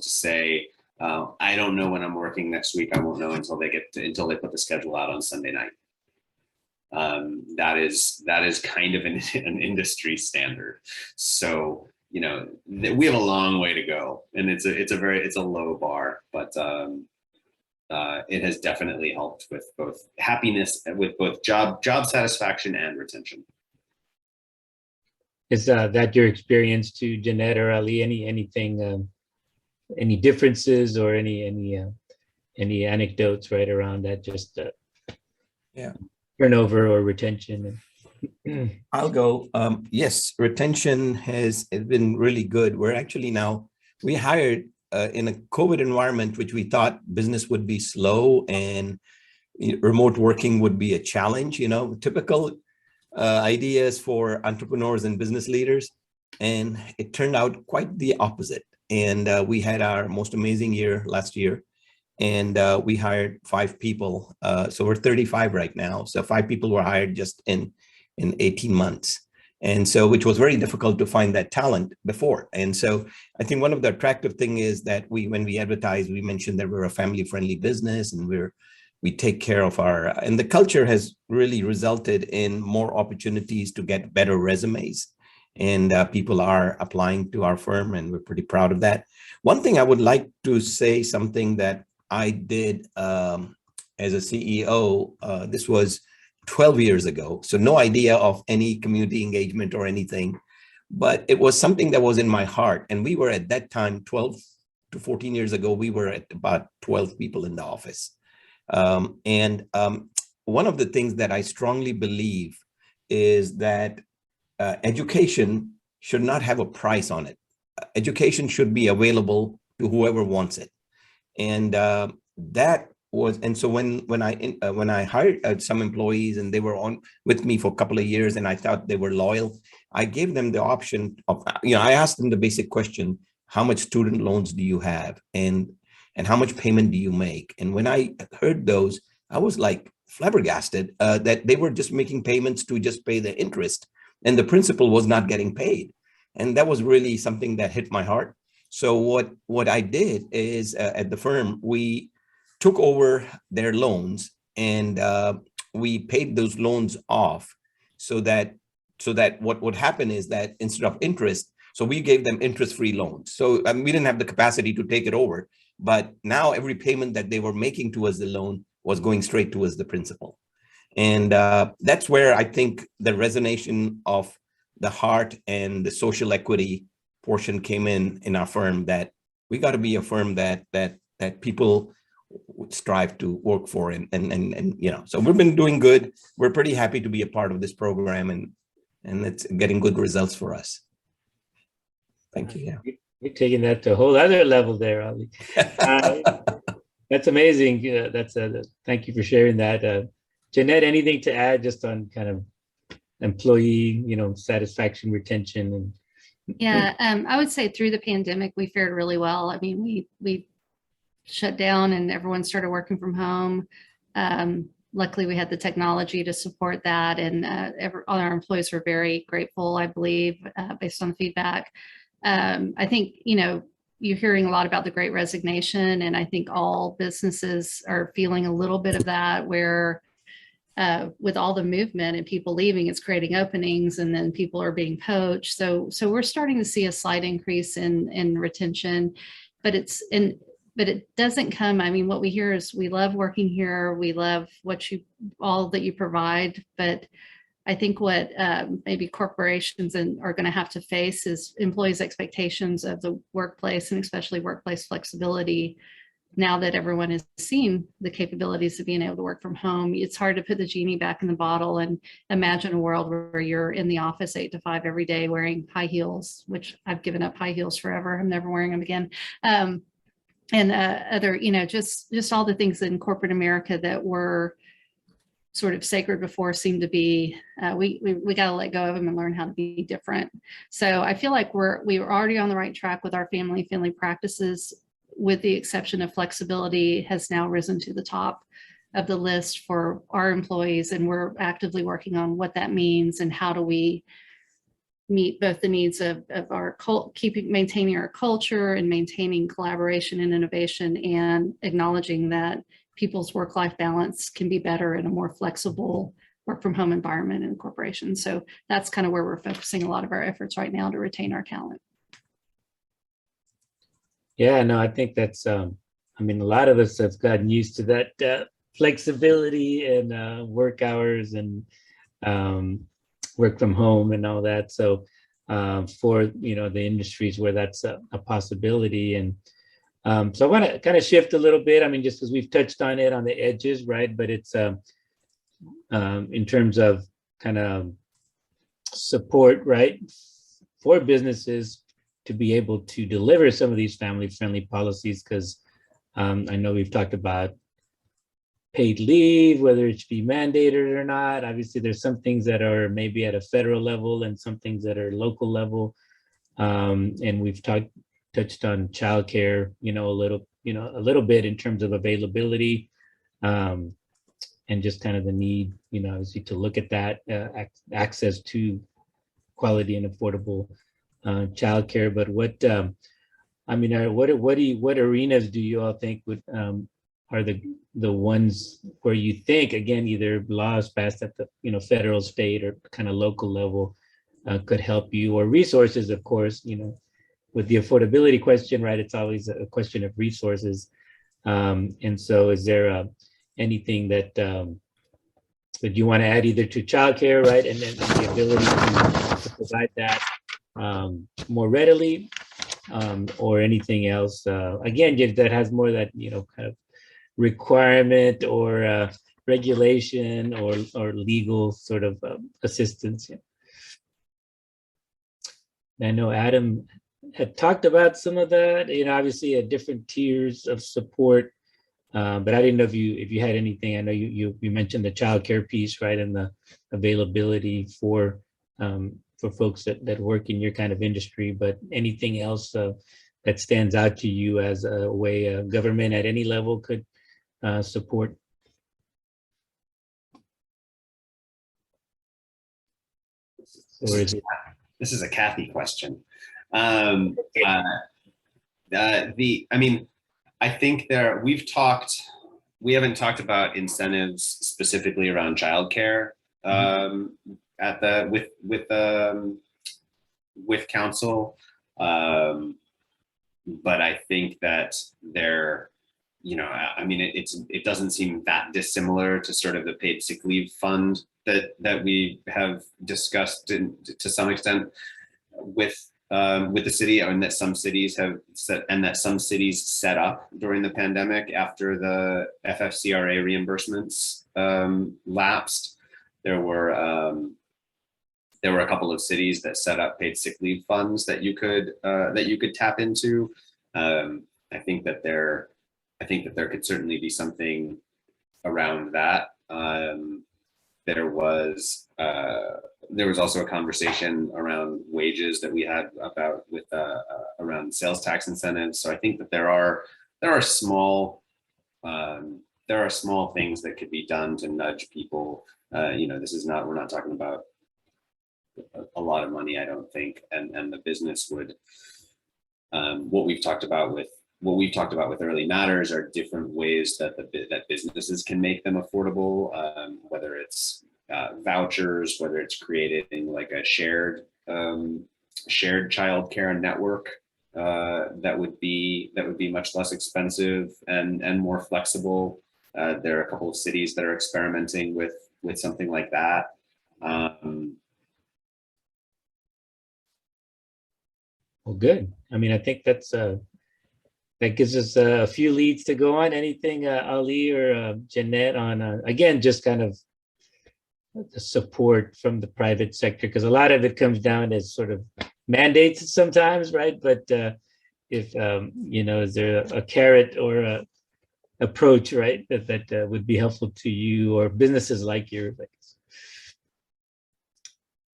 say, I don't know when I'm working next week. I won't know until they put the schedule out on Sunday night. That is kind of an industry standard. So, you know, we have a long way to go, and it's a low bar, but it has definitely helped with both happiness, with both job satisfaction and retention. Is that your experience too, Jeanette or Ali? Anything, any differences or any anecdotes right around that? Just yeah, turnover or retention. I'll go. Yes, retention has been really good. We hired in a COVID environment, which we thought business would be slow and remote working would be a challenge, typical ideas for entrepreneurs and business leaders. And it turned out quite the opposite. And we had our most amazing year last year. And we hired 5 people. So we're 35 right now. So 5 people were hired just in 18 months. And so, which was very difficult to find that talent before. And so I think one of the attractive thing is that when we advertise, we mentioned that we're a family-friendly business and we take care of and the culture has really resulted in more opportunities to get better resumes. And people are applying to our firm, and we're pretty proud of that. One thing I would like to say, something that I did as a CEO, this was 12 years ago. So no idea of any community engagement or anything, but it was something that was in my heart. And we were at that time, 12 to 14 years ago, we were at about 12 people in the office. One of the things that I strongly believe is that education should not have a price on it. Education should be available to whoever wants it. And so when I hired some employees and they were on with me for a couple of years and I thought they were loyal, I gave them the option of, I asked them the basic question, how much student loans do you have? And how much payment do you make? And when I heard those, I was like flabbergasted that they were just making payments to just pay the interest and the principal was not getting paid. And that was really something that hit my heart. So what I did is at the firm, we took over their loans and we paid those loans off so that what would happen is that instead of interest, so we gave them interest-free loans. So we didn't have the capacity to take it over, but now every payment that they were making towards the loan was going straight towards the principal. And that's where I think the resonation of the heart and the social equity portion came in our firm, that we got to be a firm that people would strive to work for. And so we've been doing good. We're pretty happy to be a part of this program, and it's getting good results for us. Thank you. Yeah. You're taking that to a whole other level there, Ali. That's amazing. Thank you for sharing that. Jeanette, anything to add just on kind of employee, satisfaction, retention? Yeah, I would say through the pandemic, we fared really well. I mean, we shut down and everyone started working from home. Luckily, we had the technology to support that, and all our employees were very grateful, I believe, based on feedback. I think, you're hearing a lot about the Great Resignation, and I think all businesses are feeling a little bit of that, where with all the movement and people leaving, it's creating openings, and then people are being poached. So we're starting to see a slight increase in retention, but it doesn't come. I mean, what we hear is we love working here. We love all that you provide, but I think what maybe corporations are going to have to face is employees' expectations of the workplace, and especially workplace flexibility. Now that everyone has seen the capabilities of being able to work from home, it's hard to put the genie back in the bottle and imagine a world where you're in the office 8 to 5 every day wearing high heels, which I've given up high heels forever. I'm never wearing them again. And other, just all the things in corporate America that were sort of sacred before seem to be, we got to let go of them and learn how to be different. So I feel like we were already on the right track with our family practices, with the exception of flexibility has now risen to the top of the list for our employees. And we're actively working on what that means and how do we meet both the needs of our maintaining our culture and maintaining collaboration and innovation, and acknowledging that people's work-life balance can be better in a more flexible work from home environment in corporations. So that's kind of where we're focusing a lot of our efforts right now to retain our talent. Yeah, no, I think that's, a lot of us have gotten used to that flexibility and work hours and work from home and all that. So for, the industries where that's a possibility. And so I want to kind of shift a little bit. Just because we've touched on it on the edges, right? But it's in terms of kind of support, right, for businesses to be able to deliver some of these family-friendly policies, because I know we've talked about paid leave, whether it should be mandated or not. Obviously, there's some things that are maybe at a federal level and some things that are local level. And we've touched on childcare, a little bit in terms of availability, and just kind of the need, obviously, to look at that access to quality and affordable childcare. But what arenas do you all think are the ones where you think, again, either laws passed at the federal, state, or kind of local level could help you, or resources, of course, with the affordability question, right? It's always a question of resources. And so is there anything that you want to add either to childcare, right? And then the ability to provide that more readily, or anything else, again, that has more of that, kind of requirement or regulation or legal sort of assistance. Yeah. I know Adam had talked about some of that, obviously at different tiers of support, but I didn't know if you had anything. I know you mentioned the childcare piece, right, and the availability for folks that work in your kind of industry, but anything else that stands out to you as a way government at any level could support? Or is it? This is a Kathy question. I think we haven't talked about incentives specifically around childcare with council, but I think that it doesn't seem that dissimilar to sort of the paid sick leave fund that we have discussed to some extent with the city, and that some cities have set up during the pandemic after the FFCRA reimbursements lapsed. There were a couple of cities that set up paid sick leave funds that you could tap into. I think that there could certainly be something around that. There was also a conversation around wages that we had around sales tax incentives. So I think that there are small things that could be done to nudge people. We're not talking about a lot of money, I don't think, and the business would. What we've talked about with Early Matters are different ways that businesses can make them affordable, whether it's vouchers, whether it's creating like a shared childcare network that would be much less expensive and more flexible. There are a couple of cities that are experimenting with something like that. Well, good. I think that gives us a few leads to go on. Anything, Ali or Jeanette, on again, just kind of the support from the private sector, because a lot of it comes down as sort of mandates sometimes, right? But if is there a carrot or a approach, right, that would be helpful to you or businesses like yours?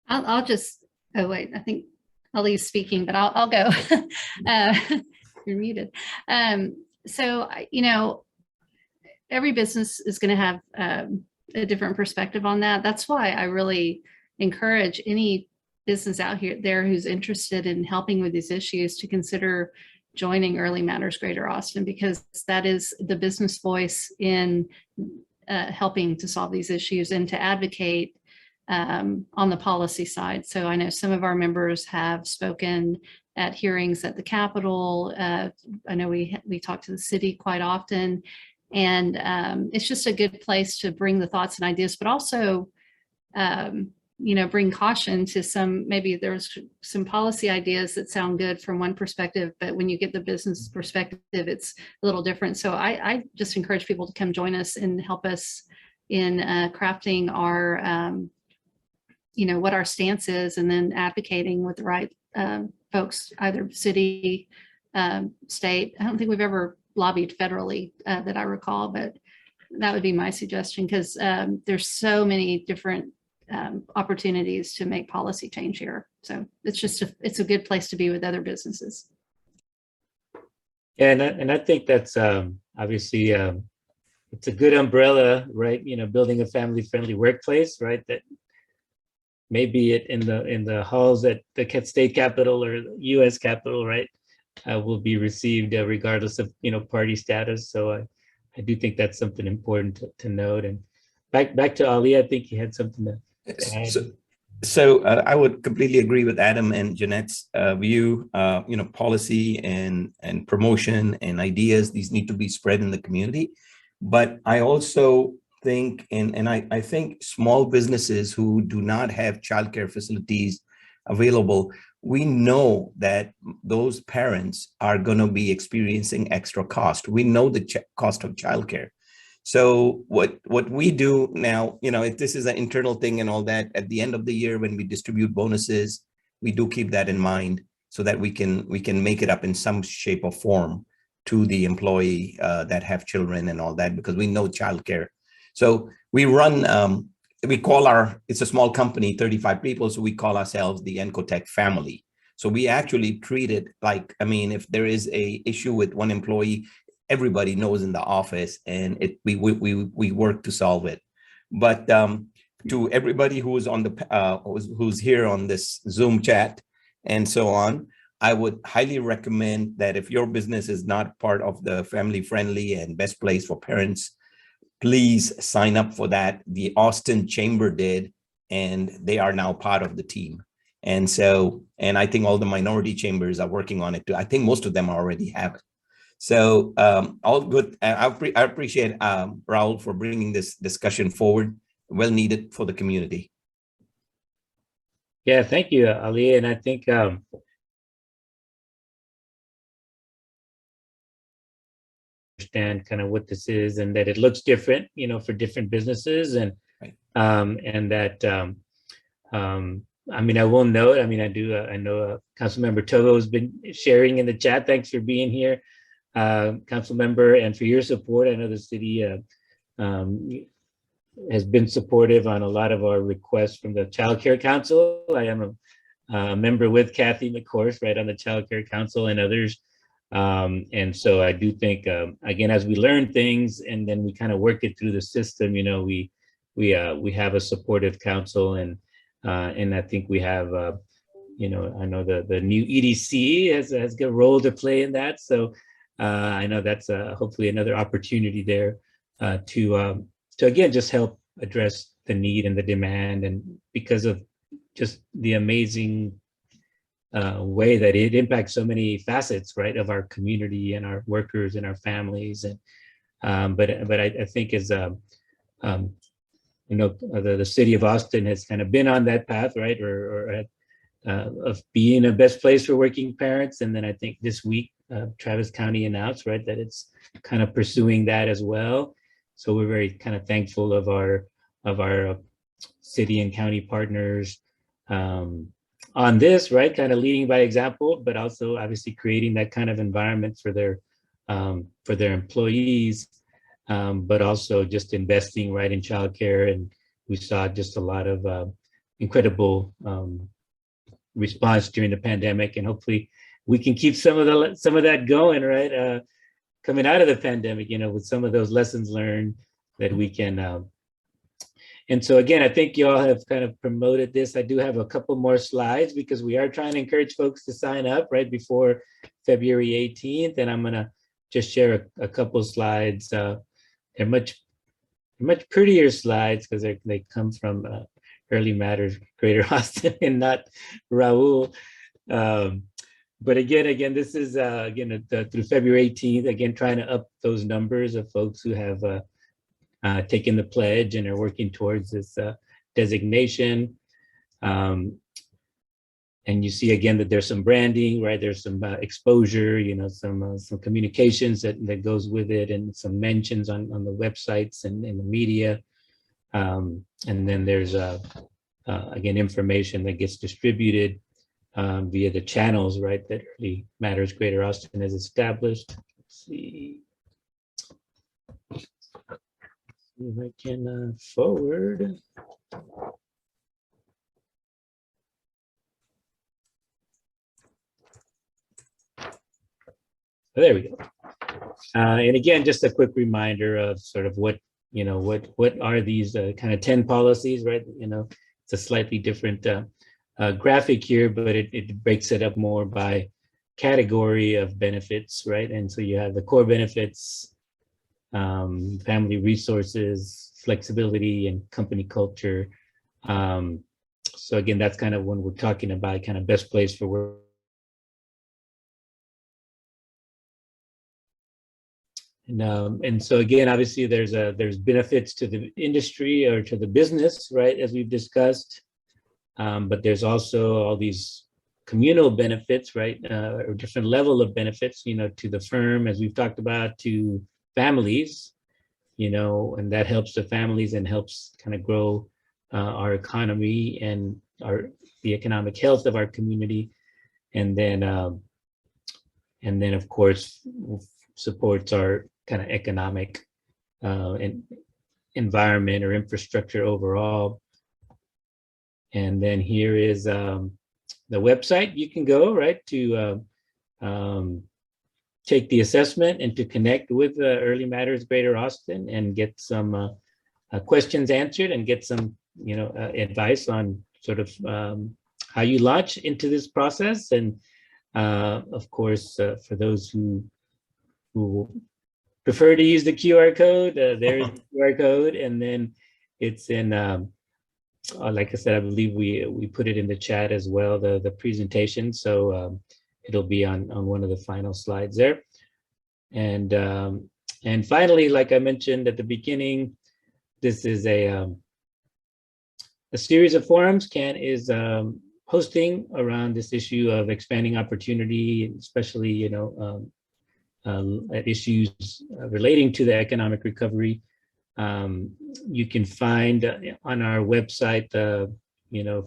I'll just, oh wait, I think Ali's speaking, but I'll go. You're muted. So, every business is going to have a different perspective on that. That's why I really encourage any business out there who's interested in helping with these issues to consider joining Early Matters Greater Austin, because that is the business voice in helping to solve these issues and to advocate on the policy side. So I know some of our members have spoken at hearings at the Capitol. I know we talk to the city quite often, and it's just a good place to bring the thoughts and ideas, but also, bring caution to maybe there's some policy ideas that sound good from one perspective, but when you get the business perspective, it's a little different. So I just encourage people to come join us and help us in crafting our, what our stance is, and then advocating with the right folks, either city, state. I don't think we've ever lobbied federally that I recall, but that would be my suggestion, because there's so many different opportunities to make policy change here. So it's just it's a good place to be with other businesses. Yeah, and I think that's obviously it's a good umbrella, right? You know, building a family-friendly workplace, right? That maybe it in the halls at the state capitol or U.S. Capitol, right, will be received regardless of, you know, party status. So I do think that's something important to note. And back to Ali, I think you had something to add. So I would completely agree with Adam and Jeanette's view. You know, policy and promotion and ideas, these need to be spread in the community. But I also think, and I think small businesses who do not have childcare facilities available, we know that those parents are going to be experiencing extra cost. We know the cost of childcare. So what we do now, you know, if this is an internal thing and all that, at the end of the year when we distribute bonuses, we do keep that in mind so that we can make it up in some shape or form to the employee that have children and all that, because we know childcare. So we run, we call it's a small company, 35 people, so we call ourselves the Encotech family. So we actually treat it like, I mean, if there is a issue with one employee, everybody knows in the office, and we work to solve it. But to everybody who is on the who's here on this Zoom chat and so on, I would highly recommend that if your business is not part of the family friendly and best place for parents, please sign up for that. The Austin Chamber did, and they are now part of the team. And so, and I think all the minority chambers are working on it too. I think most of them already have it. So all good. I appreciate Raul for bringing this discussion forward. Well needed for the community. Yeah, thank you, Ali. And I think understand kind of what this is, and that it looks different, you know, for different businesses, and right. And that I mean, I will note, I mean, I know Councilmember Togo has been sharing in the chat. Thanks for being here, Councilmember, and for your support. I know the city has been supportive on a lot of our requests from the Child Care Council. I am a member with Kathy McCourse, right, on the Child Care Council and others. And so I do think, again, as we learn things and then we kind of work it through the system, you know, we have a supportive council, and I think we have, you know, I know the new EDC has got a role to play in that. So I know that's hopefully another opportunity there to again, just help address the need and the demand, and because of just the amazing way that it impacts so many facets, right, of our community and our workers and our families. And but I think as you know, the city of Austin has kind of been on that path, right, or of being a best place for working parents. And then I think this week Travis County announced, right, that it's kind of pursuing that as well. So we're very kind of thankful of our city and county partners on this, right, kind of leading by example, but also obviously creating that kind of environment for their employees, but also just investing, right, in childcare. And we saw just a lot of incredible response during the pandemic, and hopefully we can keep some of that going, right, coming out of the pandemic, you know, with some of those lessons learned that we can. And so again, I think you all have kind of promoted this. I do have a couple more slides because we are trying to encourage folks to sign up right before February 18th. And I'm gonna just share a couple slides. They're much prettier slides because they come from Early Matters Greater Austin and not Raul. But again, this is again through February 18th. Again, trying to up those numbers of folks who have taken the pledge and are working towards this designation. And you see again that there's some branding, right? There's some exposure, you know, some communications that goes with it, and some mentions on the websites and in the media. And then there's again information that gets distributed. via the channels, right, that Early Matters Greater Austin has established. Let's see if I can forward. There we go. And again, just a quick reminder of sort of what, what are these kind of 10 policies, right? It's a slightly different graphic here, but it breaks it up more by category of benefits, right? And so you have the core benefits, family resources, flexibility, and company culture. So again, that's kind of when we're talking about kind of best place for work. And so again, obviously there's benefits to the industry or to the business, right, as we've discussed. But there's also all these communal benefits, right, or different level of benefits, to the firm, as we've talked about, to families, and that helps the families and helps kind of grow our economy and the economic health of our community. And then of course, supports our kind of economic and environment or infrastructure overall. And then here is the website you can go, right, to take the assessment and to connect with Early Matters Greater Austin and get some questions answered and get some, advice on sort of how you launch into this process. And of course, for those who prefer to use the QR code, there's the QR code, and then it's in, like I said, I believe we put it in the chat as well, the presentation. So it'll be on one of the final slides there. And finally, like I mentioned at the beginning, this is a series of forums CAN is hosting around this issue of expanding opportunity, especially, at issues relating to the economic recovery. You can find on our website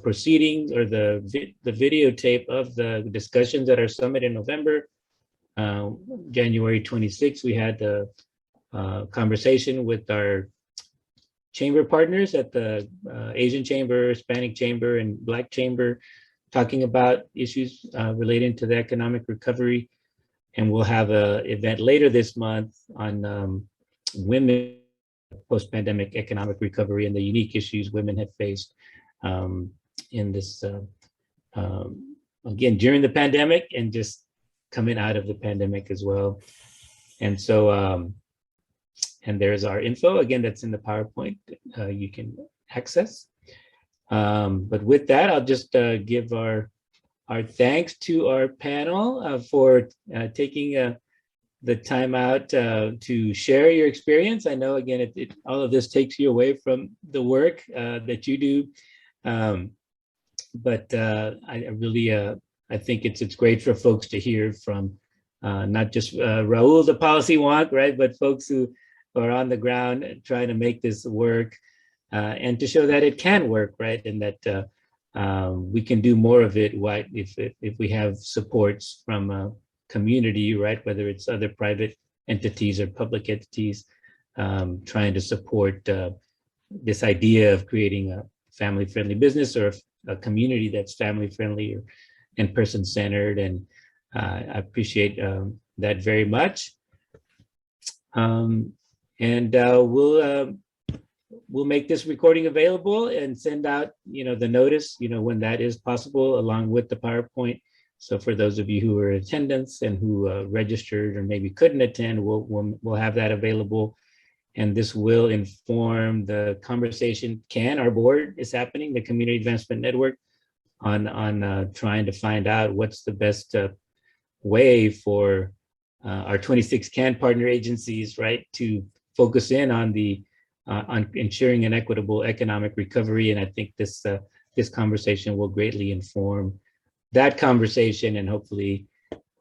proceedings or the videotape of the discussions at our summit in November. January 26th, we had the conversation with our chamber partners at the Asian Chamber, Hispanic Chamber, and Black Chamber, talking about issues relating to the economic recovery. And we'll have an event later this month on women, post-pandemic economic recovery and the unique issues women have faced in this, again, during the pandemic and just coming out of the pandemic as well. And so, and there's our info, again, that's in the PowerPoint you can access. But with that, I'll just give our thanks to our panel for taking the time out to share your experience. I know, again, all of this takes you away from the work that you do. But I really, I think it's great for folks to hear from not just Raul, the policy wonk, right, but folks who are on the ground trying to make this work and to show that it can work, right, and that we can do more of it if we have supports from community, right, whether it's other private entities or public entities trying to support this idea of creating a family-friendly business or a community that's family-friendly and person-centered. And I appreciate that very much. We'll make this recording available and send out, the notice, when that is possible, along with the PowerPoint. So for those of you who are in attendance and who registered or maybe couldn't attend, we'll have that available. And this will inform the conversation our board is happening, the Community Advancement Network, on trying to find out what's the best way for our 26 CAN partner agencies, right, to focus in on on ensuring an equitable economic recovery. And I think this conversation will greatly inform that conversation, and hopefully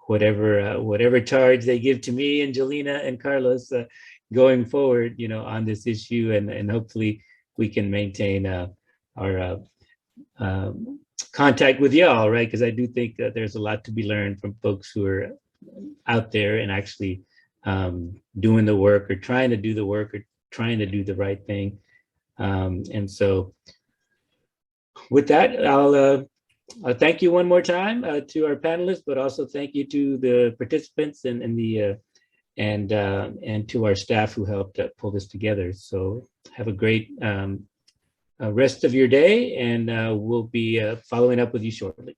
whatever charge they give to me and Jelena and Carlos going forward, on this issue, and hopefully we can maintain our contact with y'all, right? Because I do think that there's a lot to be learned from folks who are out there and actually doing the work or trying to do the work or trying to do the right thing. And so with that, I'll thank you one more time to our panelists, but also thank you to the participants and to our staff who helped pull this together. So have a great rest of your day, and we'll be following up with you shortly.